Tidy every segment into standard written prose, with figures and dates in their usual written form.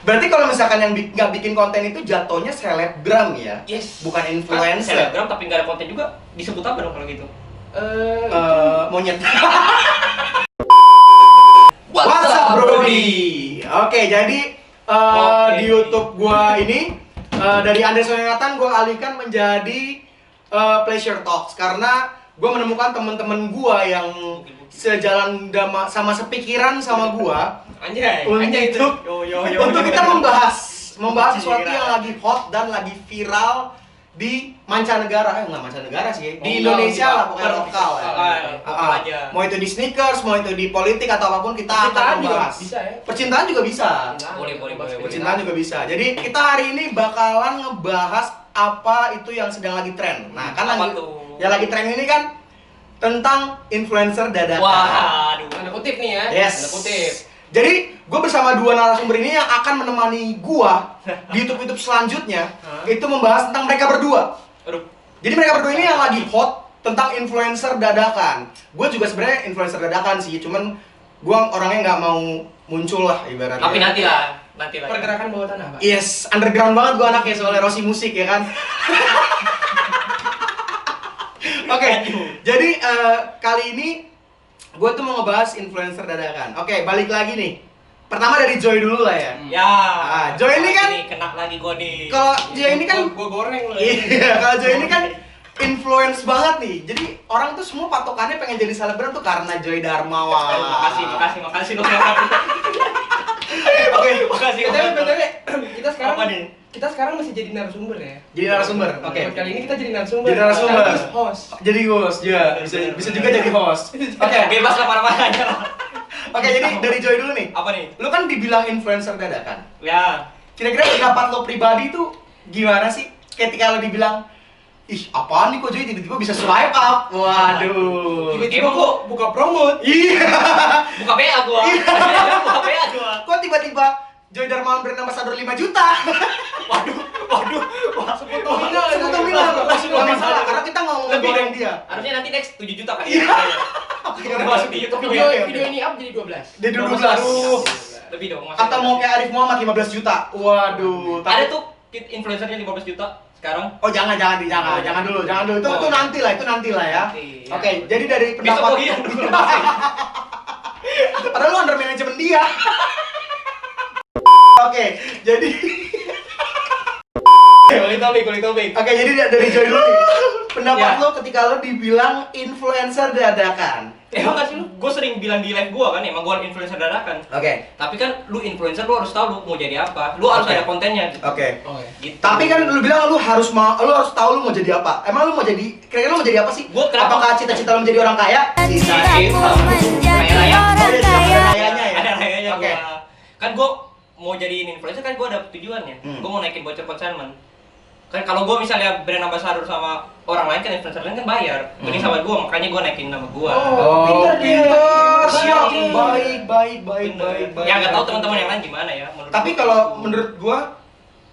Berarti kalau misalkan yang nggak bikin konten itu jatuhnya selebgram ya? Yes. Bukan influencer. Selebgram tapi nggak ada konten juga, disebut apa dong kalau gitu? Monyet. What's up, Brody? Oke, jadi di YouTube gua ini dari Anderson Yonatan gua alihkan menjadi Pleasure Talks karena gua menemukan teman-teman gua yang sejalan sama sepikiran sama gua. Anjay, itu. Untuk kita membahas sesuatu yang lagi hot dan lagi viral di mancanegara, nggak mancanegara sih, di Indonesia lah, pokoknya lokal ya. Mau itu di sneakers, mau itu di politik atau apapun kita akan membahas. Bisa ya? Percintaan juga bisa. Boleh. Percintaan juga bisa. Jadi kita hari ini bakalan ngebahas apa itu yang sedang lagi tren. Nah, kan lagi yang lagi tren ini kan tentang influencer dadakan. Waduh. Tanda kutip nih ya. Yes. Tanda kutip. Jadi, gue bersama dua narasumber ini yang akan menemani gua di YouTube selanjutnya itu membahas tentang mereka berdua. Aduh. Jadi mereka berdua ini yang lagi hot tentang influencer dadakan. Gue juga sebenarnya influencer dadakan sih, cuman gua orangnya nggak mau muncul lah ibaratnya. Tapi nanti lah. Pergerakan bawah tanah, Pak. Yes, underground banget gua anaknya soalnya Rossi musik ya kan. Oke, jadi kali ini gue tuh mau ngebahas influencer dadakan. Oke, balik lagi nih. Pertama dari Joy dulu lah ya. Ya. Joy ini kan kena lagi gue nih. Kalau Joy ini kan Gua goreng loh. iya, kalau Joy ini kan influence banget nih. Jadi orang tuh semua patokannya pengen jadi selebgram tuh karena Joy Darmawan. Makasih lo. Oke, Makasih. BTW, kita Apa nih? sekarang masih jadi narasumber ya. jadi narasumber. Oke. Kali ini kita jadi narasumber. Jadi narasumber. Sekaligus host. Jadi host juga. Bisa juga jadi host. Oke. Bebas lah mana-mana aja lah. Oke, jadi dari Joy dulu nih. Apa nih? Lu kan dibilang influencer dadakan. Ya. Kira-kira pendapat lo pribadi tuh gimana sih ketika lo dibilang, ih apaan nih kok Joy tiba-tiba bisa swipe up? Waduh. Tiba-tiba Emang kok buka promote. Iya. Buka PA gua. Buka PA gua. Kok tiba-tiba Joy Darmawan brand ambassador 5 juta? Waduh. Sebut nominal. Nggak masalah, karena kita ngomong ngegoreng dia. Harusnya nanti next 7 juta kan. Iya. Udah masuk di YouTube Video Iya. ini up jadi 12. Dia 12. Lebih dong. Atau mau kayak Arif Muhammad 15 juta? Waduh. Ada tuh influencernya 15 juta sekarang. Oh jangan dulu. Itu nanti lah ya. Nanti, ya. Oke, jadi dari Besok pendapat. gua hilang dulu. Padahal lu under manajemen dia. Oke, jadi Kulit topik. Oke, jadi dari Joy dulu nih. Pendapat Ya. lo ketika lo dibilang influencer dadakan. Emang gak sih lu? Gue sering bilang di live gua kan, emang gua influencer dadakan. Oke. Tapi kan lu influencer, lu harus tahu lu mau jadi apa. Lu harus Oke. ada kontennya. Oke. Oke. Gitu. Tapi kan lu bilang lu harus tahu lu mau jadi apa. Emang lu mau jadi kira-kira lu mau jadi apa sih? Gua kenapa- Apakah cita-cita lu menjadi orang kaya? Cintaku Oh, menjadi iya, ada rayanya ya. Ada rayanya Oke. gua. Kan gua mau jadiin influencer kan gua ada tujuannya. Gua mau naikin voucher consignment. Kan kalau gua misalnya brand ambassador sama orang lain kan influencer lain kan bayar. Ini sama gua, makanya gua naikin nama gua. Oh, pintar. Siap. Baik. Baik. Ya nggak tahu teman-teman yang lain gimana ya. Tapi kalau menurut gua,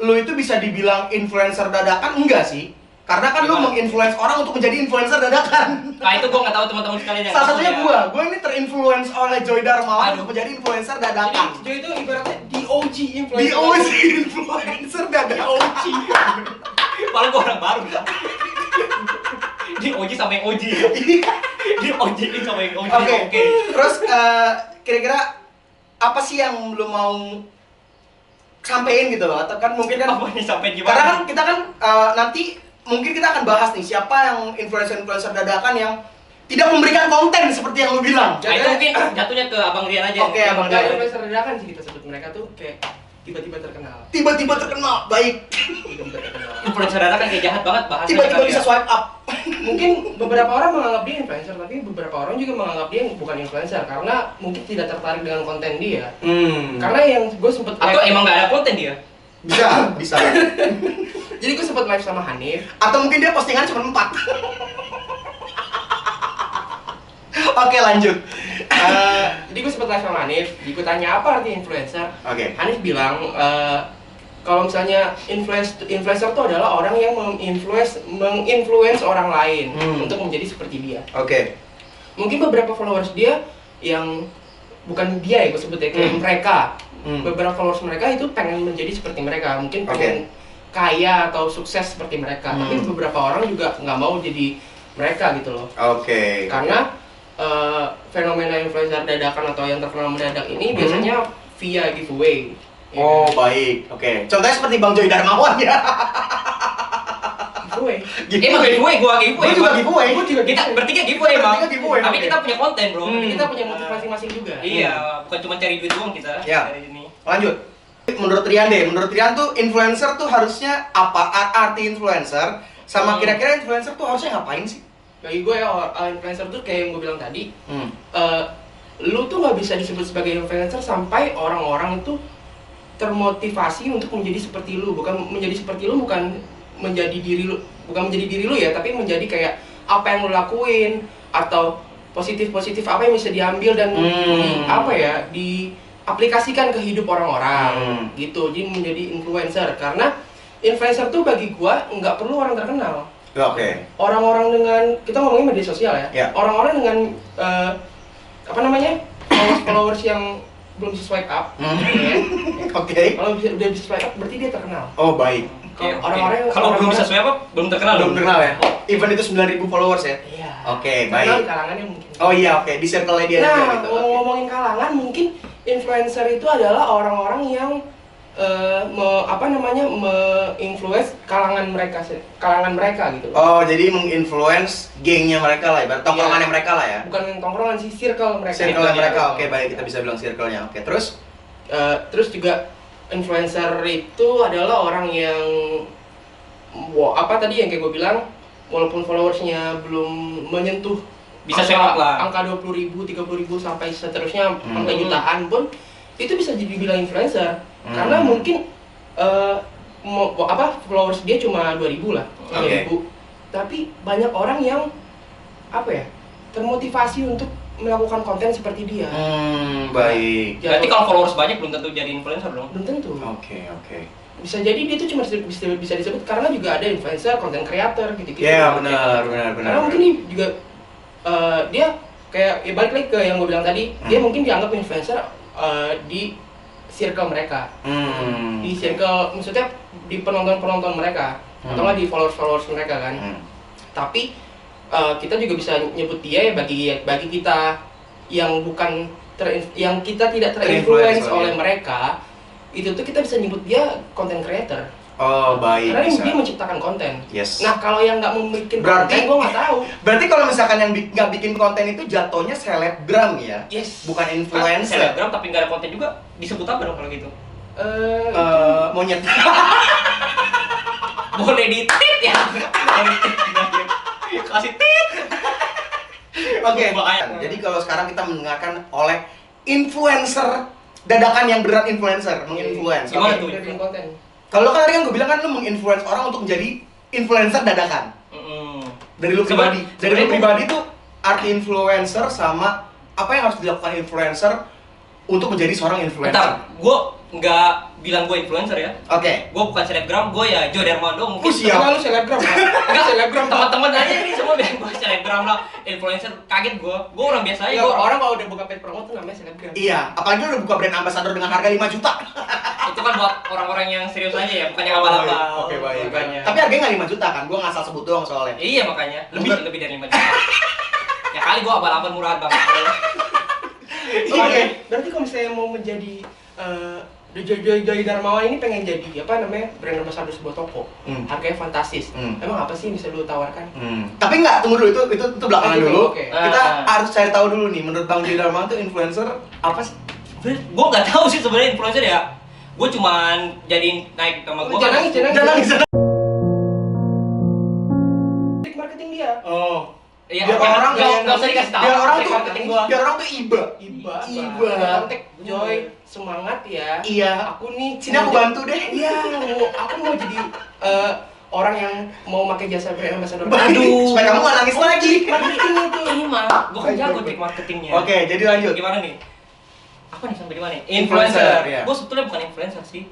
lu itu bisa dibilang influencer dadakan enggak sih? Karena kan lu Gimana? menginfluence orang untuk menjadi influencer dadakan. Nah itu gua nggak tahu teman-teman sekalian yang Salah tahu satunya ya. gua ini terinfluence oleh Joy Darmawan Aduh. untuk menjadi influencer Jadi dadakan. Joy itu ibaratnya DOG Di influencer. OG influencer dadakan. Malah gua orang baru kan. Di OG sama yang OG. Di OG sama yang OG. Oke. Terus kira-kira apa sih yang lu mau sampein gitu loh? Atau kan mungkin kan Apa nih sampai karena kan gimana? kita kan nanti mungkin kita akan bahas nih siapa yang influencer dadakan yang tidak memberikan konten seperti yang lu bilang. Nah itu mungkin jatuhnya ke Abang Rian aja. Oke, Abang Enggak Rian. influencer dadakan sih kita sebut mereka tuh kayak tiba-tiba terkenal. Tiba-tiba terkenal, baik. Tiba-tiba terkenal. Influencer dadakan kayak jahat banget bahasanya. Tiba-tiba kan bisa ya. swipe up. Mungkin beberapa orang menganggap dia influencer, tapi beberapa orang juga menganggap dia bukan influencer karena mungkin tidak tertarik dengan konten dia. Karena yang gue sempet Atau emang nggak ada konten dia? Bisa. Jadi gue sempet live sama Hanif. Atau mungkin dia postingan cuma 4. Oke, lanjut. Jadi gue sempet live sama Hanif. Jadi gue tanya apa arti influencer. Oke. Hanif bilang kalau misalnya influencer itu adalah orang yang menginfluence orang lain untuk menjadi seperti dia. Oke. Mungkin beberapa followers dia yang bukan dia ya gue sebut ya, kayak mereka beberapa followers mereka itu pengen menjadi seperti mereka, mungkin pengen kaya atau sukses seperti mereka. Tapi beberapa orang juga nggak mau jadi mereka gitu loh. Karena fenomena influencer dadakan atau yang terkenal mendadak ini biasanya via giveaway. Baik. Contohnya seperti Bang Joy Darmawan ya. Giveaway. Gue juga giveaway. Kita bertiga giveaway, Bang. Bertiga giveaway, Tapi oke. kita punya konten, Bro. Kita punya motivasi masing-masing juga. Iya, bukan cuma cari duit doang kita dari ini. Lanjut. Menurut Rian tuh influencer tuh harusnya apa? Arti influencer sama kira-kira influencer tuh harusnya ngapain sih? Bagi gue influencer tuh kayak yang gue bilang tadi, lu tuh nggak bisa disebut sebagai influencer sampai orang-orang itu termotivasi untuk menjadi seperti lu. Bukan menjadi menjadi diri lu ya, tapi menjadi kayak apa yang lu lakuin atau positif apa yang bisa diambil dan diaplikasikan ke hidup orang-orang gitu. Jadi menjadi influencer, karena influencer tuh bagi gua nggak perlu orang terkenal. Orang-orang dengan, kita ngomongin media sosial ya. Orang-orang dengan followers yang belum bisa swipe up. Kalau udah bisa swipe up berarti dia terkenal. Baik. Kalau belum bisa swipe up, belum terkenal ya. Even itu 9.000 followers ya. Iya. Baik. Terkenal di kalangannya mungkin. Di circle-nya dia Nah, gitu. ngomongin kalangan, mungkin influencer itu adalah orang-orang yang menginfluence kalangan mereka gitu. Jadi menginfluence gengnya mereka lah, ibarat tongkrongannya mereka lah ya. Bukan tongkrongan sih, circle mereka. Circle mereka. Baik, kita bisa bilang circle-nya. Terus juga influencer itu adalah orang yang tadi yang kayak gue bilang, walaupun followersnya belum menyentuh bisa angka 20.000, 30.000 sampai seterusnya angka jutaan pun itu bisa jadi bilang influencer. Karena mungkin followers dia cuma 2.000 lah, 3.000. Tapi banyak orang yang termotivasi untuk melakukan konten seperti dia. Baik. Berarti kalau followers banyak belum tentu jadi influencer dong? Belum tentu. Oke. Bisa jadi dia tuh cuma bisa disebut, karena juga ada influencer, content creator gitu-gitu. Iya, benar. Karena mungkin dia juga dia kayak balik lagi ke yang gue bilang tadi, dia mungkin dianggap influencer di circle mereka. Di circle, maksudnya di penonton mereka atau nggak di followers mereka kan. Tapi kita juga bisa nyebut dia ya bagi kita yang yang kita tidak terinfluence oleh mereka, itu tuh kita bisa nyebut dia content creator. Baik. Karena dia menciptakan konten. Yes. Nah, kalau yang nggak membuat konten, gue nggak tahu. Berarti kalau misalkan yang nggak bikin konten itu jatuhnya selebgram ya? Yes. Bukan influencer. Selebgram tapi nggak ada konten juga, disebut apa dong kalau gitu? Monyet. Boleh ditit ya? Kasih tit. Jadi kalau sekarang kita mendengarkan oleh influencer dadakan yang berat, influencer menginfluence. Gimana tuh? Udah bikin konten. Kalau kan tadi kan gue bilang kan lu menginfluence orang untuk menjadi influencer dadakan. Dari lu pribadi. Dari lu pribadi tuh arti influencer sama apa yang harus dilakukan influencer untuk menjadi seorang influencer. Bentar, gue nggak bilang gue influencer ya. Oke. Gue bukan selebgram, gue ya Joe Darmando mungkin. Siap. Karena lu selebgram kan? Enggak, selebgram teman-teman aja ini semua bilang gue selebgram lah, influencer. Kaget gue orang biasa aja. Ya, orang kalau udah buka paid promote tuh namanya selebgram. Iya, apalagi lu udah buka brand ambassador dengan harga 5 juta. Itu kan buat orang-orang yang serius aja ya, bukan yang abal-abal. Oke, baik. Makanya. Tapi harganya nggak 5 juta kan? Gua ngasal sebut doang soalnya. Iya makanya, lebih dari 5 juta. Ya kali gue abal-abal murahan banget. Oke. Berarti kalau misalnya mau menjadi Joy Darmawan ini pengen jadi brand ambassador sebuah toko, harganya fantastis. Emang apa sih yang bisa lu tawarkan? Tapi nggak, tunggu dulu, itu belakangan dulu. Oke. Kita harus cari tahu dulu nih, menurut Bang Joy Darmawan tuh influencer apa sih? Gue nggak tahu sih sebenarnya influencer ya. Gue cuman jadiin naik sama gue. Jangan nangis. Jangan. Marketing dia. Iya, Biar orang nggak usah dikasih tahu. Biar orang tuh marketing gue. Biar orang tuh iba. Kontak Joy, semangat ya. Iya. Aku nih. Sini aku bantu deh. Iya, aku mau jadi orang yang mau pakai jasa brand ambassador. Aduh. Supaya kamu nggak nangis lagi. Marketing itu. Ini mah, gue kan jago trik marketingnya. Oke, jadi lanjut. Gimana nih? Apa nih sampai di mana? Influencer, ya. Gue sebetulnya bukan influencer sih.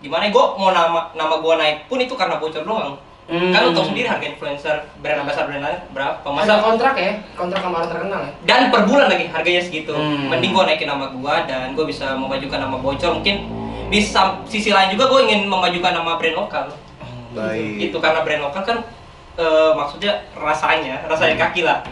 Gimana? Gue mau nama gue naik pun itu karena bocor doang. Kan lu tau sendiri harga influencer brand ambassador dan lain berapa. Masa kontrak ya, kontrak sama orang terkenal ya. Dan per bulan lagi harganya segitu. Mending gua naikin nama gua dan gua bisa memajukan nama Bocor. Mungkin di sisi lain juga gua ingin memajukan nama brand lokal. Baik. Itu karena brand lokal kan maksudnya rasanya kaki lah.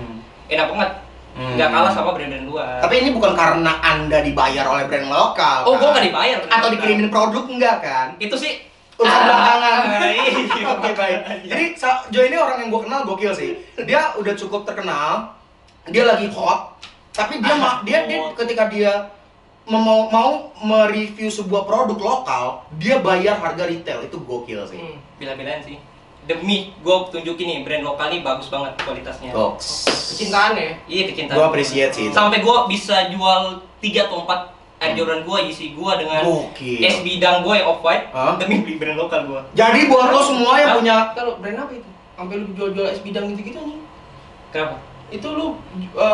Enak banget. Nggak kalah sama brand-brand luar. Tapi ini bukan karena Anda dibayar oleh brand lokal. Oh, kan? gua nggak dibayar. Atau dikirimin produk enggak kan? Itu sih Urusan belakangan. Iya. Oke, baik. Jadi Joy ini orang yang gue kenal gokil sih. Dia udah cukup terkenal. Dia lagi hot. Tapi dia ketika dia mau mereview sebuah produk lokal, dia bayar harga retail. Itu gokil sih. Bila-bilain sih. Demi gue tunjukin nih brand lokal nih bagus banget kualitasnya. Goks. Kecintaan ya. Iya, kecintaan. Gue appreciate sih. Sampai gue bisa jual 3 atau 4 Air Jordan gue, Yeezy gue dengan Gokil. es bidang gue yang off-white demi beli brand lokal gue. Jadi buat lo semua yang punya Kalau brand apa itu? Sampai lu jual-jual es bidang gitu-gitu nih. Kenapa? Itu lu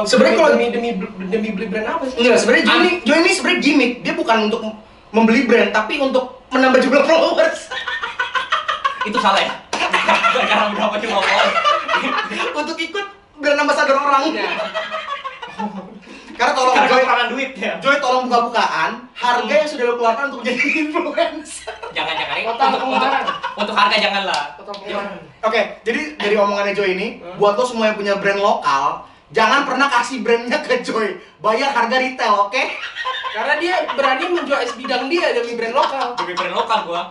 Sebenarnya kalau- demi beli brand apa sih? enggak, sebenarnya Joy ini sebenarnya gimmick. Dia bukan untuk membeli brand, tapi untuk menambah jumlah followers. Itu salah ya? Karena berapa cuma followers? Untuk ikut brand ambassador orang. Iya. Karena tolong Karena Joy, kekurangan duit ya. Joy tolong buka-bukaan harga yang sudah lo keluarkan untuk jadi influencer. Jangan Total pengeluaran. untuk harga janganlah. Total pengeluaran. Oke, jadi dari omongannya Joy ini, buat lo semua yang punya brand lokal, jangan pernah kasih brandnya ke Joy. Bayar harga retail, oke? Karena dia berani menjual es bidang dia demi brand lokal. Demi brand lokal gue.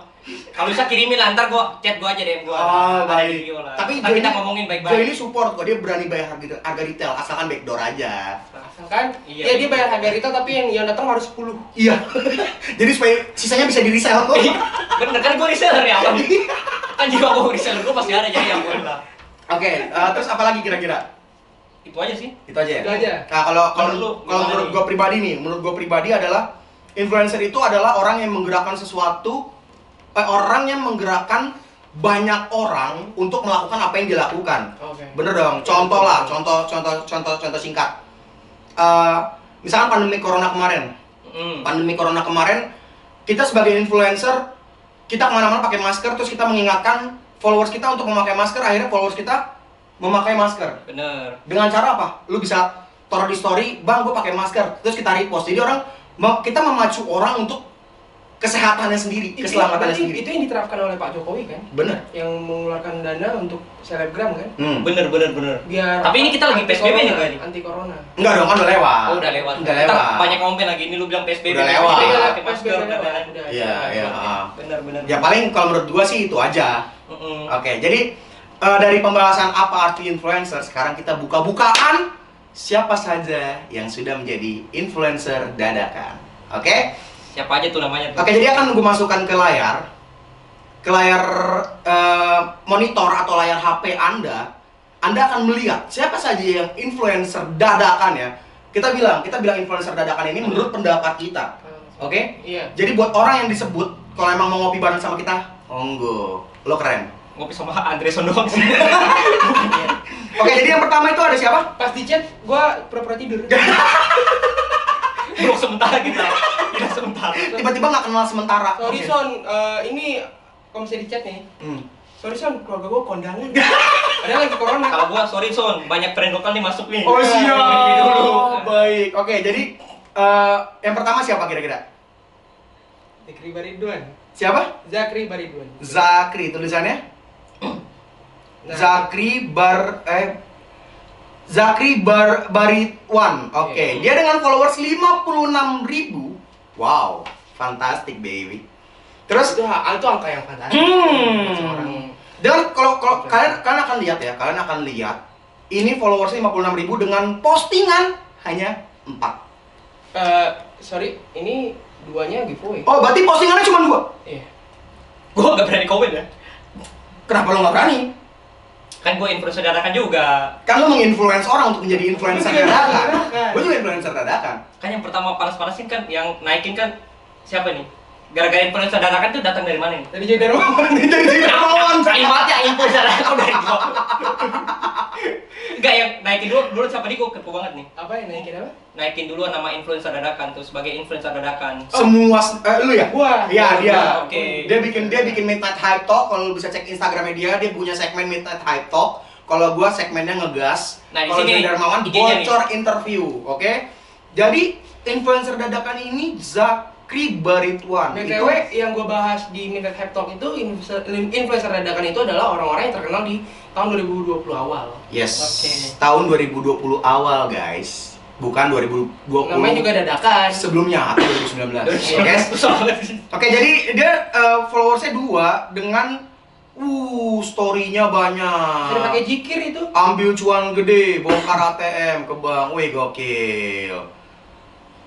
Kalau bisa kirimin lah, ntar gue chat gue aja DM gue. Ada video lah. Tapi Ntar Joy kita ini, ngomongin Joy baik-baik. ini support kok, dia berani bayar harga retail, asalkan backdoor aja. Kan? Iya. Ya dia bayar harga retail tapi yang datang harus 10. Iya. Jadi supaya sisanya bisa di resell. Bener kan gue reseller ya awalnya. Kan jika gue reseller gue pasti ada jadi yang gue lah. Oke, terus apa lagi kira-kira? Itu aja sih. Itu aja ya? Itu aja. Nah, kalau Menurut lu, menurut gimana gue pribadi nih, menurut gue pribadi adalah influencer itu adalah orang yang menggerakkan sesuatu, orang yang menggerakkan banyak orang untuk melakukan apa yang dilakukan. Oke. Bener dong. Contoh lah, contoh singkat. Misalkan pandemi corona kemarin. Pandemi corona kemarin, kita sebagai influencer, kita kemana-mana pakai masker, terus kita mengingatkan followers kita untuk memakai masker, akhirnya followers kita memakai masker. Bener. Dengan cara apa? Lu bisa taruh di story, bang gue pakai masker, terus kita repost. Jadi kita memacu orang untuk kesehatannya sendiri, keselamatannya sendiri. Itu yang diterapkan oleh Pak Jokowi kan? Bener. Yang mengeluarkan dana untuk selebgram kan? Bener. Biar Tapi ini kita lagi PSBB nih, Pak, ini. Anti corona. Enggak dong, kan udah lewat. Oh, udah lewat. Udah Ntar lewat. banyak ngomongin lagi ini lu bilang PSBB. Udah lewat. PSBB, Udah pakai masker dan lain-lain. udah. Iya. Bener. Ya paling kalau menurut gua sih itu aja. Oke, jadi dari pembahasan apa arti influencer, sekarang kita buka-bukaan siapa saja yang sudah menjadi influencer dadakan. Oke? Siapa aja tuh namanya tuh? Oke, jadi akan gue masukkan ke layar monitor atau layar HP Anda akan melihat siapa saja yang influencer dadakan ya. Kita bilang influencer dadakan ini menurut pendapat kita. Oke? Iya. Jadi buat orang yang disebut kalau emang mau ngopi bareng sama kita, monggo. Lo keren. Ngopi sama Andreson doang sih. Oke, jadi yang pertama itu ada siapa? Pas di chat, gua pura-pura tidur. Buruk sementara kita. Tidak sementara. Tiba-tiba nggak kenal sementara. Sorry Oke. Son, ini kalau misalnya di chat nih. Sorry Son, keluarga gua kondangan. Padahal lagi corona. Kalau gua sorry Son, banyak brand lokal nih masuk nih. Oh siap. Ini dulu. Baik. Oke, jadi yang pertama siapa kira-kira? Zakri Baridwan. Siapa? Zakri Baridwan. Zakri tulisannya? Nah, Zakri Baridwan. Oke. Dia dengan followers 56.000. Wow, fantastic baby. Terus itu angka yang fantastis. Seorang dan kalau kalian akan lihat ya, ini followersnya 56.000 dengan postingan hanya 4. sorry, ini duanya giveaway. Oh, berarti postingannya cuma 2? Iya. Gua nggak berani komen ya. Kenapa lo nggak berani? Kan gua influencer dadakan juga. Kan lo menginfluence orang untuk menjadi influencer dadakan. Dadakan. Gue juga influencer dadakan. Kan yang pertama panas-panasin kan, yang naikin kan siapa nih? Gara-gara influencer dadakan tuh datang dari mana nih? Dari Joy Darmawan. Dari Darmawan. Saking banget ya influencer dadakan dari gua. Enggak, yang naikin dulu siapa nih, gue kepo banget nih. Apa yang naikin apa? Naikin dulu nama influencer dadakan tuh sebagai influencer dadakan. Semua lu ya? Gua. Iya, dia. Oke. Dia bikin Midnight Hype Talk. Kalau lu bisa cek Instagramnya dia punya segmen Midnight Hype Talk. Kalau gua segmennya ngegas. Nah, di Kalau sini Joy nih, Darmawan IG-nya nih. bocor interview, oke? Jadi influencer dadakan ini Zakri Barituan. BTW yang gue bahas di Midnight Hype Talk itu influencer dadakan itu adalah orang-orang yang terkenal di tahun 2020 awal. Yes. Oke. Tahun 2020 awal, guys. Bukan 2020. Namanya juga dadakan. Sebelumnya atau 2019. Oke. Oke, jadi dia followersnya 2 dengan story-nya banyak. Bisa pakai jikir itu. Ambil cuan gede, bongkar ATM ke bank. Wih, gokil.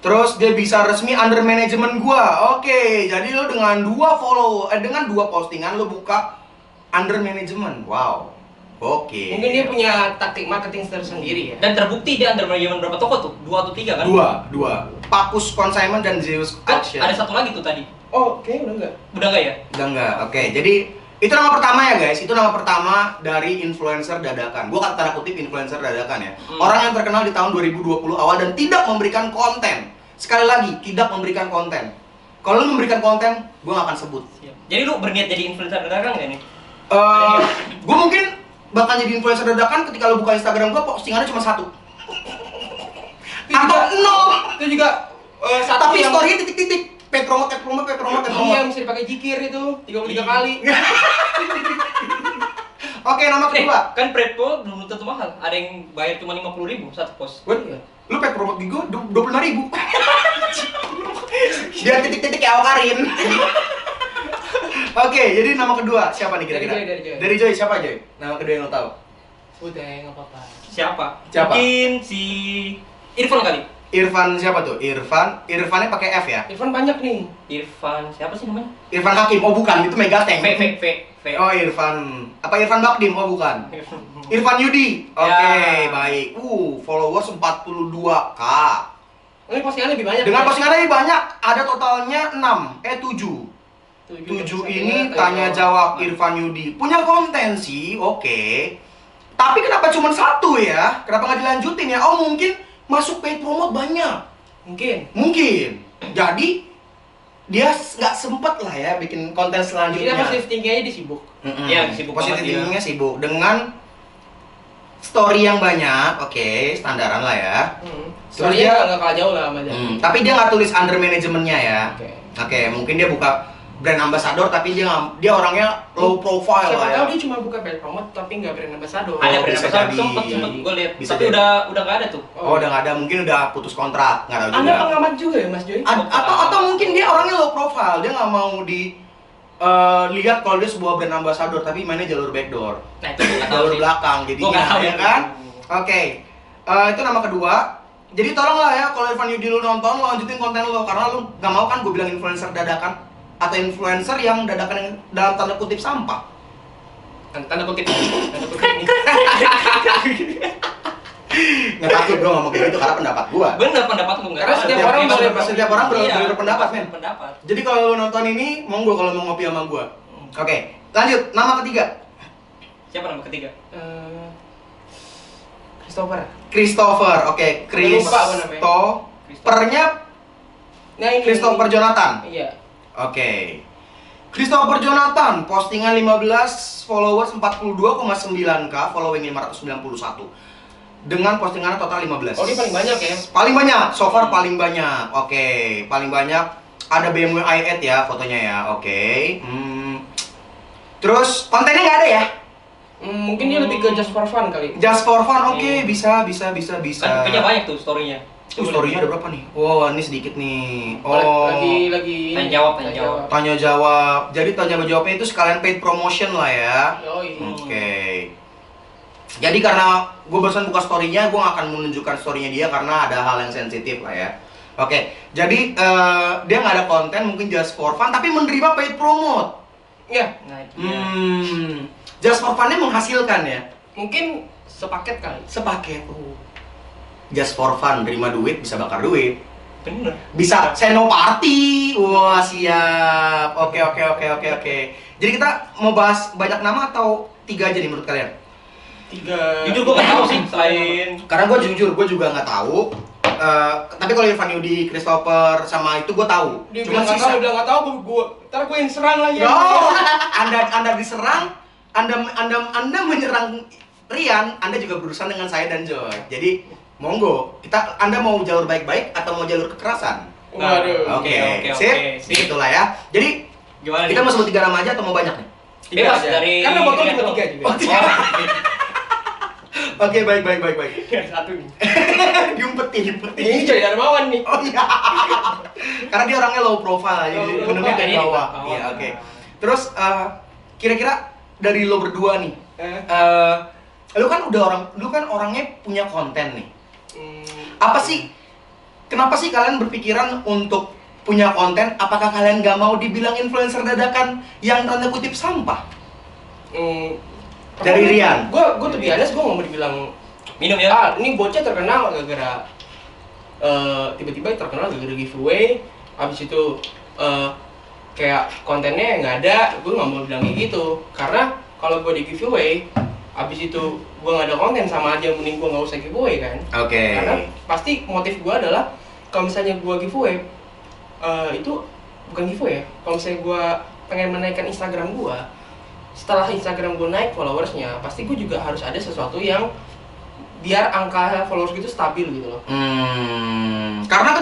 Terus dia bisa resmi under manajemen gua. Oke, jadi lo dengan dengan 2 postingan lo buka under manajemen. Wow. Oke. Mungkin dia punya taktik marketing tersendiri ya. Dan terbukti dia under manajemen berapa toko tuh? 2 atau 3 kan? 2. Pakus Consignment dan Zeus Kan Auction. ada satu lagi tuh tadi. Oh, kayaknya udah enggak. Udah enggak ya? Udah enggak. Oke, jadi itu nama pertama ya guys. Itu nama pertama dari influencer dadakan. Gua kata tanda kutip influencer dadakan ya. Orang yang terkenal di tahun 2020 awal dan tidak memberikan konten. Sekali lagi, tidak memberikan konten. Kalau lu memberikan konten, gua gak akan sebut. Jadi lu berniat jadi influencer dadakan nggak nih? Gua mungkin bakal jadi influencer dadakan ketika lu buka Instagram gua postingannya cuma 1 atau 0. Itu juga satu Tapi yang story-nya titik-titik. Petromote. Iya, bisa dipakai jikir itu 33 kali. Oke, nama kedua. Kan Predpo belum tentu mahal. Ada yang bayar cuma 50.000 satu post. Iya. Lu pet promote di gua 25.000. Biar titik-titik kayak Awkarin. Oke, jadi nama kedua siapa nih kira-kira? Dari Joy. Dari Joy siapa Joy? Nama kedua yang lo tahu? Udah, nggak apa-apa. Siapa? Siapa? Mungkin si Irfan kali. Irfan siapa tuh? Irfannya pakai F ya? Irfan banyak nih. Irfan siapa sih namanya? Irfan Hakim. Oh bukan, itu Megateng. V. Oh, Irfan. Apa Irfan Bakdim? Oh bukan. Irfan Yudi. Oke, Ya. baik. Followers 42K. Ini postingan lebih banyak. Dengan ya? postingan lebih banyak, ada totalnya 7. 7 ini tanya jawab Irfan Yudi. Punya konten sih, oke. Tapi kenapa cuma 1 ya? Kenapa nggak dilanjutin ya? Oh mungkin masuk paid promote banyak. Mungkin. Jadi dia nggak sempet lah ya bikin konten Jadi selanjutnya. dia positif tinggi aja disibuk. Iya, sibuk Positif banget dia. thinkingnya sibuk dengan story yang banyak, oke, standaran lah ya. Soalnya dia- nggak kalah jauh lah sama dia. Tapi dia nggak tulis under manajemennya ya. Oke. Oke, mungkin dia buka brand ambassador tapi dia orangnya low profile Siapa lah ya. tahu dia cuma buka paid promote tapi nggak brand ambassador. Ada brand bisa ambassador jadi. sempet gue lihat. Bisa Tapi jadi. udah nggak ada tuh. Oh, udah nggak ada, mungkin udah putus kontrak, nggak tahu Anda juga. pengamat juga ya Mas Joy? Atau mungkin dia orangnya low profile, dia nggak mau di lihat kalau dia sebuah brand ambassador tapi mainnya jalur backdoor. Nah itu gue nggak tahu Jalur sih. belakang Gua jadinya nggak tahu ya itu. kan? Oke. Itu nama kedua. Jadi tolonglah ya kalau Irfan Yudi lu nonton, lo lanjutin konten lo karena lu nggak mau kan gue bilang influencer dadakan atau influencer yang dadakan yang dalam tanda kutip sampah. Tanda kutip nih. Nggak takut gue ngomong kayak gitu karena pendapat gue. Bener pendapat lu nggak? Karena ada. setiap orang boleh setiap orang Iya, berpendapat men. Pendapat. Jadi kalau lu nonton ini, monggo kalau mau ngopi sama gue. Oke, lanjut nama ketiga. Siapa nama ketiga? Christopher. Oke, Lupa apa namanya. Christophernya Nah ini. Christopher Jonathan. Iya. Oke. Christopher Jonathan, postingan 15, followers 42,9K, following 591. Dengan postingannya total 15. Oh dia paling banyak ya? Paling banyak, so far paling banyak. Oke, paling banyak ada BMW i8 ya fotonya ya. Oke. Terus kontennya nggak ada ya? Mungkin dia lebih ke just for fun kali. Just for fun, oke, bisa. Kan kayaknya banyak tuh story-nya. Story-nya ada berapa nih? Wow, ini sedikit nih. Oh, Lagi Tanya jawab. tanya jawab. Jadi tanya jawabnya itu sekalian paid promotion lah ya. Yoi. Oke. Jadi karena gue barusan buka story-nya, gue gak akan menunjukkan story-nya dia karena ada hal yang sensitif lah ya. Oke, jadi dia nggak ada konten, mungkin just for fun, tapi menerima paid promote. Iya. Nah, itu dia. Just for fun-nya menghasilkan ya. Mungkin sepaket kali. Sepaket. Just for fun, terima duit, bisa bakar duit. Bener. Bisa seno party. Wah, siap. Oke. Jadi kita mau bahas banyak nama atau 3 aja nih menurut kalian? Jujur gue nggak tahu sih selain. Karena gue jujur, gue juga nggak tahu. Tapi kalau Irfan Yudi, Christopher sama itu gue tahu. Dia Cuma bilang nggak tahu, dia bilang nggak tahu, gue ntar gue yang serang lagi. No, anda diserang, anda menyerang Rian, Anda juga berurusan dengan saya dan Joy. Jadi monggo, Anda mau jalur baik-baik atau mau jalur kekerasan? Waduh. Oke, sip. Itulah ya. Jadi Gimana kita nih? mau sebut 3 nama aja atau mau banyak nih? Bebas aja. dari. Karena botol Rian cuma dong. 3 juga. Oh, tiga. Oke, baik. Satu nih. Diumpetin. Ini jadi Darmawan nih. Oh iya. Karena dia orangnya low profile, jadi Low menunggu profile. dari Ini bawah. bawah. Iya, oke. Terus kira-kira dari lo berdua nih, lu kan orangnya punya konten nih. Apa sih? Kenapa sih kalian berpikiran untuk punya konten? Apakah kalian gak mau dibilang influencer dadakan yang tanda kutip sampah? Dari Rian. Gue tuh biasa, gue nggak mau dibilang Minum ya. ini bocah terkenal gara-gara tiba-tiba terkenal gara-gara giveaway. Abis itu kayak kontennya nggak ada, gue nggak mau bilang kayak gitu. Karena kalau gue di giveaway, abis itu gue nggak ada konten, sama aja mending gue nggak usah giveaway kan. Oke. Karena pasti motif gue adalah kalau misalnya gue giveaway itu bukan giveaway ya. Kalau misalnya gue pengen menaikkan Instagram gue, setelah Instagram gue naik followersnya, pasti gue juga harus ada sesuatu yang biar angka followers gitu stabil gitu loh. Karena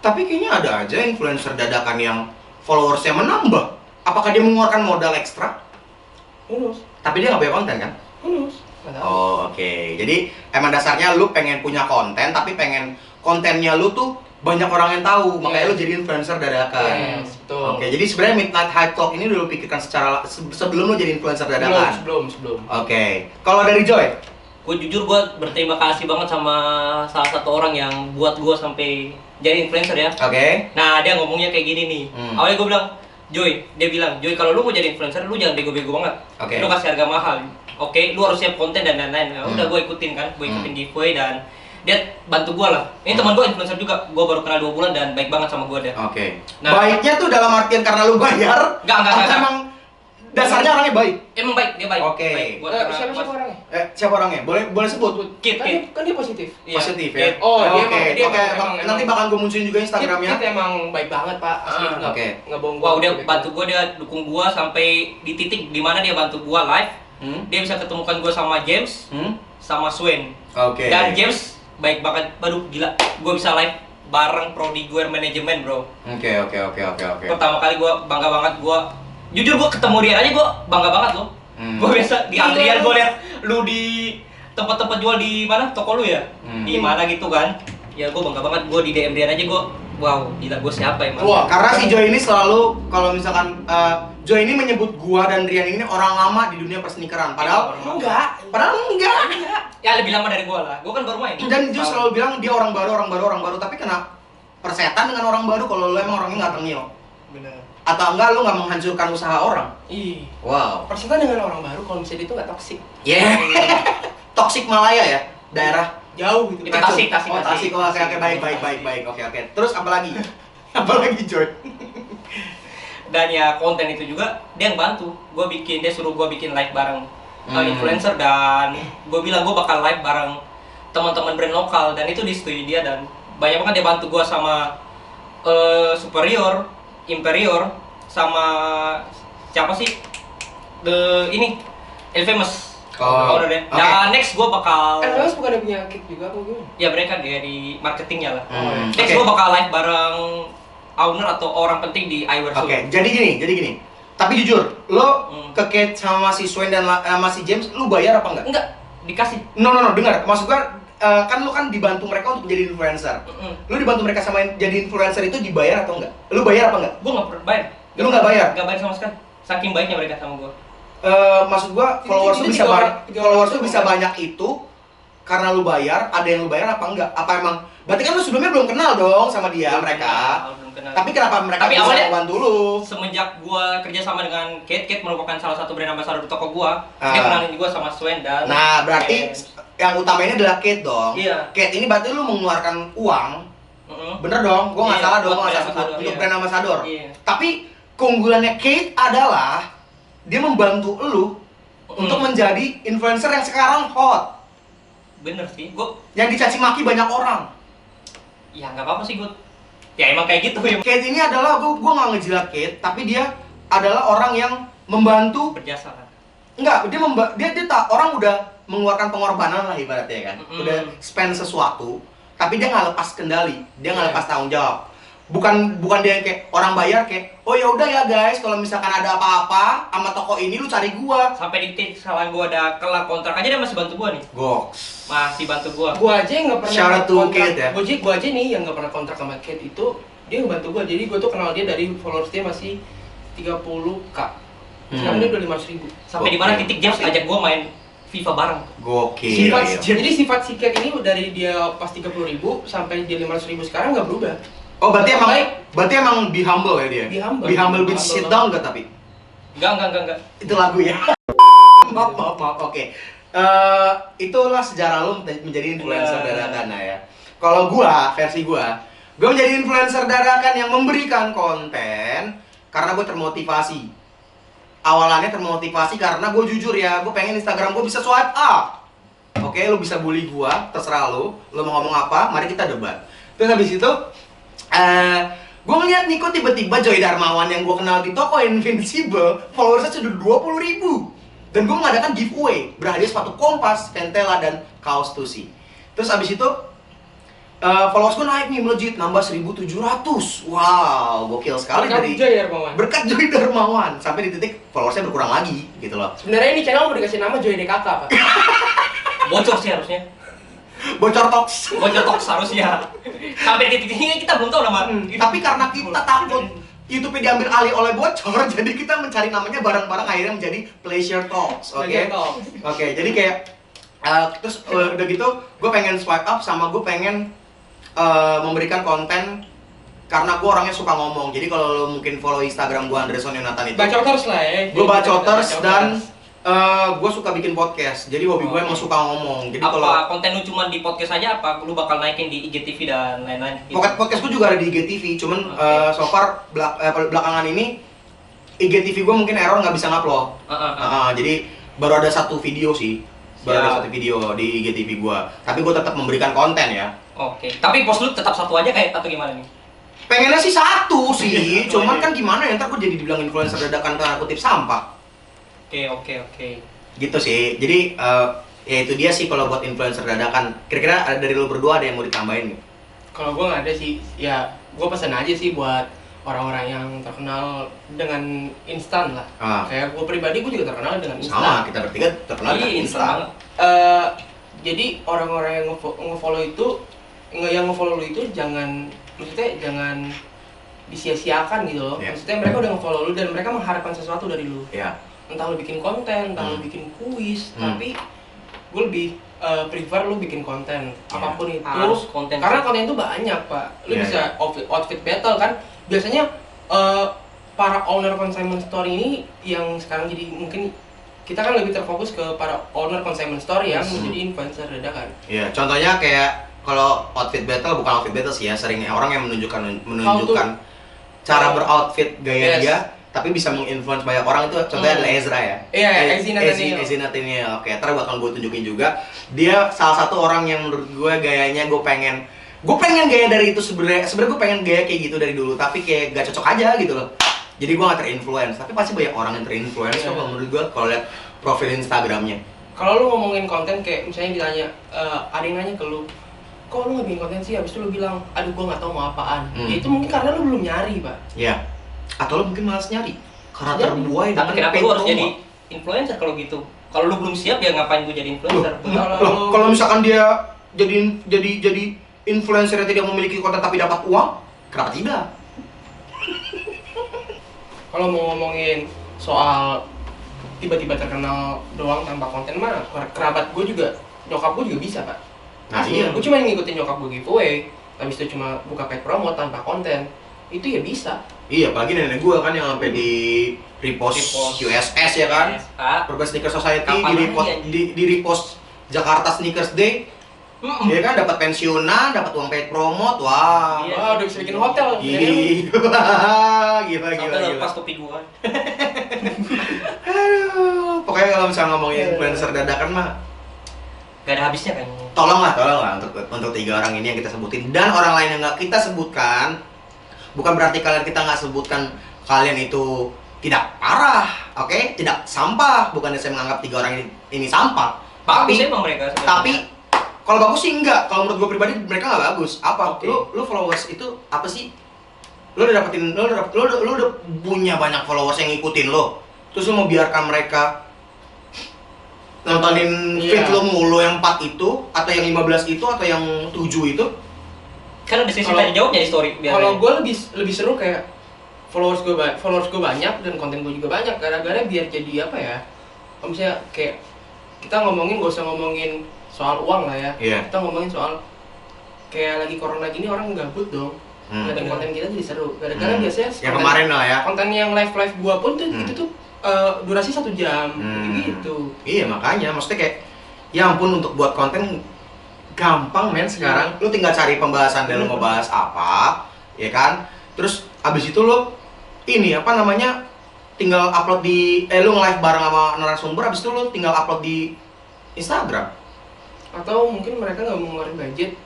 tapi kayaknya ada aja influencer dadakan yang followersnya menambah. Apakah dia mengeluarkan modal ekstra? Who knows? Tapi dia nggak punya konten kan? Who knows? Nggak tahu. Oh, oke. Jadi emang dasarnya lu pengen punya konten, tapi pengen kontennya lu tuh banyak orang yang tahu, makanya lu jadi influencer dadakan. Yes, betul. Oke, jadi sebenarnya Midnight Hype Talk ini udah lu pikirkan secara sebelum lu jadi influencer dadakan. Sebelum. Oke. Kalau dari Joy? Gue jujur gue berterima kasih banget sama salah satu orang yang buat gue sampai jadi influencer ya. Oke. Nah dia ngomongnya kayak gini nih. Awalnya gue bilang, dia bilang, Joy kalau lu mau jadi influencer lu jangan bego-bego banget. Oke. Lu kasih harga mahal. Oke, lu harus siap konten dan lain-lain. Nah, udah gue ikutin kan, gue ikutin giveaway dan dia bantu gue lah. Ini teman gue influencer juga, gue baru kenal 2 bulan dan baik banget sama gue dia. Oke. Nah. Baiknya tuh dalam artian karena lu bayar? Enggak. Atau emang dasarnya orangnya baik? Emang baik, dia baik. Oke. Baik. Siapa orangnya? Siapa orangnya? Boleh sebut? Kit. Kan dia positif. Iya. Positif ya? Oh, Oke. dia Oke, emang- nanti bakal gue munculin juga Instagramnya. Kita emang baik banget pak. Asli nggak oke. nggak bohong. Wow, dia bantu gue, dia dukung gue sampai di titik dimana dia bantu gue live. Dia bisa ketemukan gue sama James, sama Swain. Oke. Dan James baik banget, aduh gila, gue bisa live bareng Prodi gue manajemen bro. Oke. Pertama kali gue bangga banget, jujur gue ketemu dia aja gue bangga banget loh. Gue biasa di antrian gue liat lu di tempat-tempat jual di mana, toko lu ya, di mana gitu kan. Ya gue bangga banget, gue di DM dia aja gue, wow gila gue siapa emang. Wah, karena si Joy ini selalu kalau misalkan Joy ini menyebut gua dan Rian ini orang lama di dunia persnikeran. Padahal enggak. Ya lebih lama dari gue lah, gue kan baru main. Dan dia selalu bilang dia orang baru. Tapi kena persetan dengan orang baru kalau lu emang orangnya nggak tengil. Bener. Atau enggak lu nggak menghancurkan usaha orang. Ih. Wow. Persetan dengan orang baru kalau misalnya dia itu nggak toksik. Yeah. Toxic Malaya ya, daerah Jauh gitu. Itu Tasik. Oh, Tasik. Oh, oke, baik. Oke. Terus apa lagi? Apa lagi, Joy? Dan ya konten itu juga dia yang bantu. Dia suruh gue bikin live bareng influencer, dan gue bilang gue bakal live bareng teman-teman brand lokal, dan itu disetujui dia, dan banyak banget dia bantu gue sama Superior, Imperior, sama siapa sih? Ini Infamous. Oh, Udah deh. oke. Nah, next gue bakal Mas bukan ada punya kick juga apa gimana? ya mereka dia di marketingnya lah. Next Oke. gue bakal live bareng owner atau orang penting di Eyewear Show. Oke, jadi gini. Tapi jujur, lo ke Kate sama si Swain dan sama si James, lu bayar apa enggak? Enggak, dikasih. No, dengar. Maksud gua kan lu kan dibantu mereka untuk menjadi influencer. Lu dibantu mereka sama jadi influencer itu dibayar atau enggak? Lu bayar apa enggak? Gue nggak pernah bayar. Lu nggak bayar? Nggak bayar sama sekali. Saking baiknya mereka sama gue. Maksud gua followers lu Ini bisa tiga banyak, orang- tiga followers orang lu bisa banyak itu karena lu bayar. Ada yang lu bayar apa enggak? Apa emang? Berarti kan lu sebelumnya belum kenal dong sama dia mereka. Belum kenal. Tapi kenapa mereka Tapi bisa awalnya- bantu lu? Semenjak gue kerja sama dengan Kate merupakan salah satu brand ambassador di toko gue. Dia kenalin juga sama Swen dan. Nah, berarti yang utama ini adalah Kate dong. Iya. Kate ini berarti lu mengeluarkan uang. Bener dong, gua nggak Iya, salah dong, buat gua nggak brand salah sebut ambassador, untuk iya. brand ambassador. Iya. Tapi keunggulannya Kate adalah dia membantu lu untuk menjadi influencer yang sekarang hot, Bener sih, gue yang dicaci maki banyak orang. ya nggak apa-apa sih gue. Ya emang kayak gitu ya. Kate ini adalah, gue nggak ngejilat Kate, tapi dia adalah orang yang membantu. Berjasa kan. Enggak, dia tak, orang udah mengeluarkan pengorbanan lah ibaratnya kan. Udah spend sesuatu, tapi dia nggak lepas kendali, dia nggak lepas tanggung jawab. Bukan dia yang kayak orang bayar kayak, oh ya udah ya guys, kalau misalkan ada apa-apa sama toko ini lu cari gua. Sampai di titik salah gue ada kelar kontrak aja dia masih bantu gue nih. Goks. Masih bantu gue. Gua aja yang nggak pernah Shout out to kontrak. Kate ya. Gua aja nih yang nggak pernah kontrak sama Kate itu, dia ngebantu gua. Jadi gua tuh kenal dia dari followers dia masih 30k. Sekarang dia udah 500.000. Sampai di mana titik dia ajak gue main FIFA bareng. Gokil. Jadi sifat si Kate ini dari dia pas 30.000 sampai dia 500.000 sekarang nggak berubah. Oh berarti emang, Baik. berarti emang be humble ya dia. Be humble. Be humble Be bitch, humble sit down gak tapi? Enggak. Itu lagu ya. maaf, oke. Itulah sejarah lu menjadi influencer dadakan ya. Kalau versi gua menjadi influencer dadakan yang memberikan konten karena gue termotivasi. Awalannya termotivasi karena gue jujur ya, gue pengen Instagram gue bisa swipe up. Oke, lu bisa bully gue, terserah lu mau ngomong apa, mari kita debat. Terus habis itu, gue ngeliat nih kok tiba-tiba Joy Darmawan yang gue kenal di toko Invincible followersnya sudah 20.000. Dan gue mengadakan giveaway berhadiah sepatu Kompas, Ventela, dan kaos Tusi. Terus abis itu followers gue naik nih melejit, nambah 1.700. Wow, gokil sekali Berkat dari Joy Darmawan. berkat Joy Darmawan. Sampai di titik followersnya berkurang lagi gitu loh. Sebenarnya ini channel mau dikasih nama Joy DKK, Pak. Bocor sih harusnya. Bocor talks. Bocor talks harusnya. Sampai di titik ini kita belum tahu nama. Tapi karena kita takut YouTube diambil alih oleh bocor, jadi kita mencari namanya bareng-bareng akhirnya menjadi Pleasure Talks. Oke. Pleasure Talks. Oke, jadi kayak terus udah gitu gue pengen swipe up sama gue pengen memberikan konten karena gue orangnya suka ngomong. Jadi kalau lo mungkin follow Instagram gue Anderson Yonatan itu, Bacoters lah ya. gue bacoters dan gue suka bikin podcast. Jadi hobi gue emang suka ngomong. Jadi kalau Apa konten lu cuma di podcast aja apa lu bakal naikin di IGTV dan lain-lain? Gitu? podcast gue juga ada di IGTV, cuman so far belakangan ini IGTV gue mungkin error nggak bisa ngupload. Jadi baru ada satu video sih, baru ada satu video di IGTV gue. Tapi gue tetap memberikan konten ya. Oke. Tapi post lu tetap satu aja kayak atau gimana nih? Pengennya sih satu sih, cuman kan gimana ya ntar gue jadi dibilang influencer dadakan karena kutip sampah. Oke. Gitu sih. Jadi ya itu dia sih kalau buat influencer dadakan. Kira-kira dari lo berdua ada yang mau ditambahin nggak? Kalau gue nggak ada sih, ya gue pesan aja sih buat orang-orang yang terkenal dengan instan lah. Kayak gue pribadi, gue juga terkenal dengan instan. Sama, kita bertiga terkenal dengan instan instan. banget. Jadi orang-orang yang nge-follow itu, yang nge-follow lu itu jangan, maksudnya jangan disia-siakan gitu loh. Yeah. Maksudnya mereka udah nge-follow lu dan mereka mengharapkan sesuatu dari lu. Ya. Entah lu bikin konten, entah lu bikin kuis, Hmm. tapi gue lebih prefer lu bikin konten apapun itu. Harus konten. Karena konten itu banyak, Pak. Lu Iya, bisa outfit battle kan. Biasanya para owner consignment store ini yang sekarang jadi mungkin kita kan lebih terfokus ke para owner consignment store yang menjadi influencer dadakan. Iya, contohnya kayak kalau outfit battle bukan outfit battle sih ya, seringnya orang yang menunjukkan cara beroutfit gaya Yes. dia, tapi bisa menginfluence banyak orang itu. Contohnya adalah Ezra ya. Iya, Ezzy Nathaniel. Oke, ntar bakal gue tunjukin juga. Dia salah satu orang yang menurut gue gayanya gue pengen gaya dari itu sebenarnya gue pengen gaya kayak gitu dari dulu, tapi kayak gak cocok aja gitu loh. Jadi gue gak terinfluence, tapi pasti banyak orang yang terinfluence kok menurut gue kalau lihat profil Instagramnya. Kalau lu ngomongin konten kayak misalnya ditanya, ada yang nanya ke lu, kok lu nggak bikin konten sih? Habis itu lu bilang, aduh gua nggak tahu mau apaan. Ya itu mungkin karena lu belum nyari, Pak. Iya. Atau lo mungkin malas nyari karena terbuai Tapi dengan kenapa lu harus promo. jadi influencer kalau gitu? Kalau lu belum siap ya ngapain gue jadi influencer? Kalau misalkan dia jadi influencer yang tidak memiliki konten tapi dapat uang, kenapa tidak? Kalau mau ngomongin soal tiba-tiba terkenal doang tanpa konten mah, kerabat gue juga, nyokap gue juga bisa, Pak. Nah, iya. Gue cuma ngikutin nyokap gue giveaway, habis itu cuma buka paid promo tanpa konten. Itu ya bisa. Iya, apalagi nenek gua kan yang sampai di repost USS ya kan? Urban Sneaker Society Kapan di repost Jakarta Sneakers Day. Dia kan dapat pensiunan, dapat uang paid promote. Wah. Iya. Wah, udah bisa bikin hotel. Gila. Sampai lepas topi gua. Aduh, pokoknya kalau misalnya ngomongin influencer dadakan mah Gak ada habisnya kan. tolonglah untuk 3 orang ini yang kita sebutin dan orang lain yang nggak kita sebutkan. Bukan berarti kita nggak sebutkan kalian itu tidak parah, oke? Tidak sampah. Bukannya saya menganggap 3 orang ini sampah. Bagus emang mereka sebenarnya. Tapi kalau bagus sih enggak. Kalau menurut gue pribadi mereka nggak bagus. Apa? Oke. Lu followers itu apa sih? Lu udah punya banyak followers yang ngikutin lo. Terus lu mau biarkan mereka nontonin feed lu mulu yang 4 itu atau yang 15 itu atau yang 7 itu? Kan ada sesi tanya jawabnya di story biasanya. Kalau gue lebih seru kayak followers gue banyak dan konten gue juga banyak, gara-gara biar jadi apa ya? Kalau misalnya kayak kita ngomongin, gak usah ngomongin soal uang lah ya. Iya. Kita ngomongin soal kayak lagi corona gini orang gabut dong. Dan konten kita jadi seru. Gara-gara biasanya yang kemarin lah ya. konten yang live gua pun tuh itu tuh durasi 1 jam gitu. Iya, makanya maksudnya kayak ya ampun, untuk buat konten gampang men sekarang. Lu tinggal cari pembahasan dan lu mau bahas apa, ya kan? Terus abis itu lu ini apa namanya? Tinggal upload di lu nge-live bareng sama narasumber, abis itu lu tinggal upload di Instagram. Atau mungkin mereka nggak mau ngeluarin budget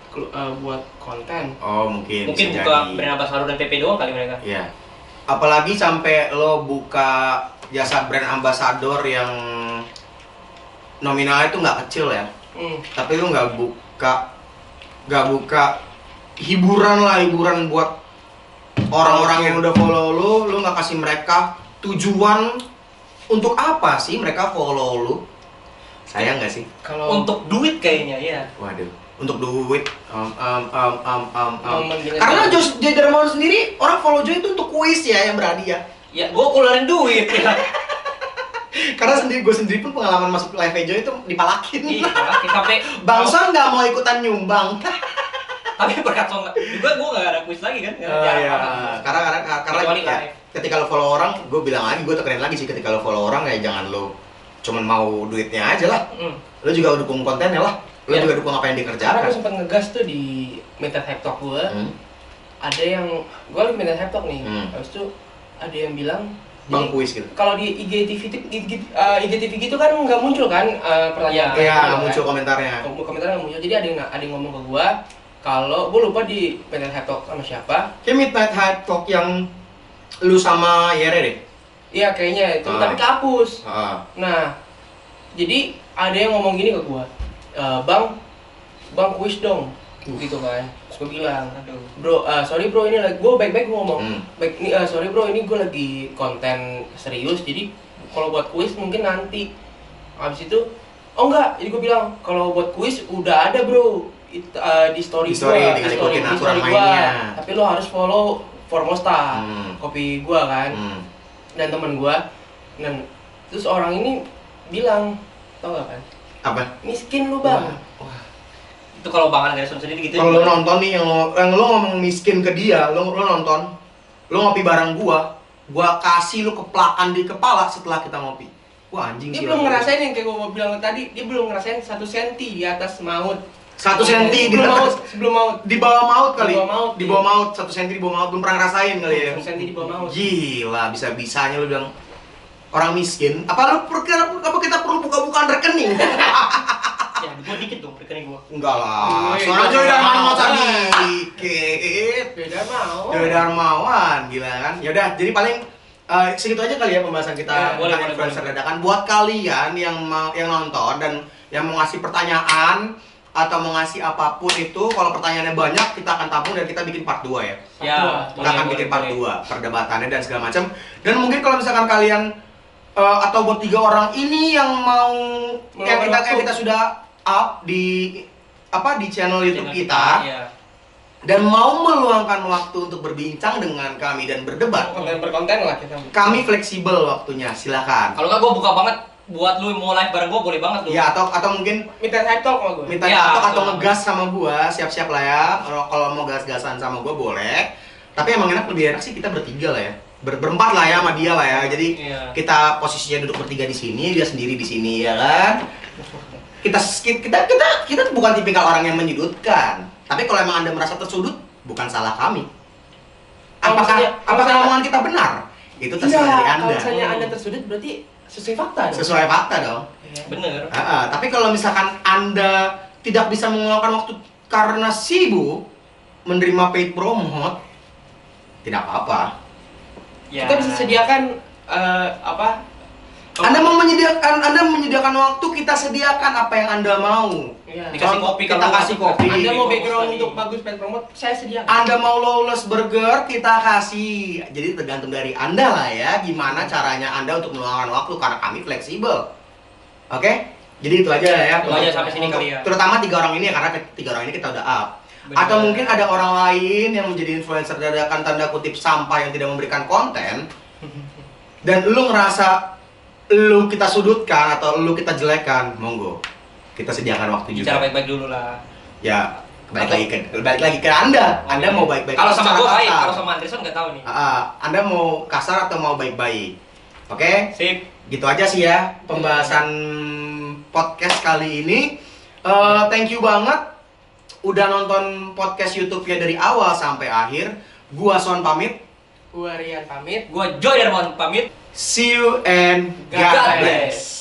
buat konten. Oh, mungkin Mungkin bisa buka jadi. brand ambassador dan PP doang kali mereka. Iya. Apalagi sampai lo buka jasa brand ambassador yang nominalnya itu nggak kecil ya. Tapi lo nggak buka hiburan buat orang-orang yang udah follow lo nggak kasih mereka tujuan untuk apa sih mereka follow lo? Sayang nggak sih? Kalau Untuk duit kayaknya ya. Waduh, untuk duit. momen dengan Karena Joy Darmawan sendiri orang follow Joy itu untuk kuis ya yang berhadiah. Ya gua keluarin duit ya. Karena gue sendiri pun pengalaman masuk live Joy itu dipalakin. Iya, sampai Bangsa nggak mau ikutan nyumbang. tapi berkat so juga gua nggak ada kuis lagi kan. Iya. Karena Kecuali ya, live. ketika lo follow orang, gue bilang lagi, gue tekenin lagi sih, ketika lo follow orang ya jangan lo cuman mau duitnya aja lah. Lo juga dukung kontennya lah. Lo Iya. juga dukung apa yang Karena dikerjakan. gue sempat ngegas tuh di Mental Hype Talk gue. Ada yang gue lagi Mental Hype Talk nih. Habis itu ada yang bilang Bang kuis gitu. kalau di IGTV IGTV gitu kan nggak muncul kan pertanyaan. Iya, kan? nggak muncul komentarnya. Komentarnya nggak muncul. Jadi ada yang ngomong ke gue kalau gue lupa di Mental Hype Talk sama siapa. Kayak Midnight Hype Talk yang lu sama Yere deh. Iya kayaknya itu, tapi kehapus. Nah, jadi ada yang ngomong gini ke gua, bang kuis dong, gitu kan. Terus gua bilang, bro, sorry bro, ini lagi gua baik-baik gua ngomong, baik nih, sorry bro, ini gua lagi konten serius, jadi kalau buat kuis mungkin nanti. Habis itu, oh enggak, jadi gua bilang kalau buat kuis udah ada bro, di story gua, tinggal ikutin aturan gua. mainnya. Tapi lo harus follow Formosta, kopi gua kan. Dan temen gua, dan terus orang ini bilang, tau gak kan? Apa? Miskin lu bang. Itu kalau Bang Anderson sendiri gitu. Kalau lo nonton nih yang lo ngomong miskin ke dia, lo nonton, lo ngopi bareng gua kasih lo keplakan di kepala setelah kita ngopi. Wah anjing Dia sih. belum ngerasain yang kayak gua bilang tadi, dia belum ngerasain 1 senti di atas maut. 1 senti di sebelum atas, maut, sebelum maut. di bawah maut kali. Di bawah maut, 1 senti di bawah maut belum pernah ngerasain kali ya. 1 senti di bawah maut. Gila, bisa-bisanya lo bilang orang miskin. Apa kita perlu buka-bukaan rekening? Ya, gua dikit dong rekening gua. Enggak lah. Wih, Suara beda Joy Darmawan mau. masa dikit. Beda mau. Joy Darmawan, gila kan? Yaudah, jadi paling segitu aja kali ya pembahasan kita Ya, tentang influencer dadakan. Buat kalian yang nonton dan yang mau ngasih pertanyaan atau mau ngasih apapun itu, kalau pertanyaannya banyak kita akan tampung dan kita bikin part 2 ya. Ya, Kita akan bikin part 2 perdebatannya dan segala macam. Dan mungkin kalau misalkan kalian atau buat 3 orang ini yang mau yang kita sudah up di channel YouTube kita Iya. dan mau meluangkan waktu untuk berbincang dengan kami dan berdebat. Konten berkonten lah kita. Kami fleksibel waktunya, silakan. Kalau nggak gua buka banget buat lu mau live bareng gua boleh banget lu. Ya atau mungkin Minta hype talk sama gue. minta Ya, atau betul. ngegas sama gua, siap-siap lah ya. Kalau mau gas-gasan sama gua boleh. Tapi emang lebih enak sih kita bertiga lah ya. Berempat lah ya sama dia lah ya. Jadi Iya. kita posisinya duduk bertiga di sini, dia sendiri di sini ya kan. Kita bukan tipikal orang yang menyudutkan. Tapi kalau emang Anda merasa tersudut, bukan salah kami. Oh, Apakah maksudnya- omongan kita benar? itu terserah dari Iya, Anda. kalau misalnya Anda tersudut berarti sesuai fakta dong. Sesuai fakta dong. Iya. Bener. Tapi kalau misalkan Anda tidak bisa mengeluarkan waktu karena sibuk menerima paid promote, tidak apa-apa. Ya. Kita bisa sediakan apa? Anda menyediakan waktu, kita sediakan apa yang Anda mau. Iya. Dikasih kopi kita kalau kasih mau. kopi. Anda mau background Nih. untuk bagus pengen promote, saya sediakan. Anda mau lawless burger, kita kasih. Jadi tergantung dari Anda lah ya, gimana caranya Anda untuk meluangkan waktu karena kami fleksibel. Oke? Jadi itu aja ya. Itu aja sampai sini kali ya. Terutama 3 orang ini ya, karena 3 orang ini kita udah up. Bener. Atau mungkin ada orang lain yang menjadi influencer dadakan tanda kutip sampah yang tidak memberikan konten. Dan lu ngerasa lu kita sudutkan atau lu kita jelekan, monggo. Kita sediakan waktu juga. Bicara baik-baik dulu lah. Ya, balik lagi ke Anda. Anda mau baik-baik. Kalau sama secara gue baik, kasar. kalau sama Anderson nggak tahu nih. Anda mau kasar atau mau baik-baik? Oke? Sip. Gitu aja sih ya pembahasan podcast kali ini. Thank you banget udah nonton podcast YouTube-nya dari awal sampai akhir. Gua Son pamit. Gua Rian pamit. Gua Joy Darmawan pamit. See you and God God bless. bless.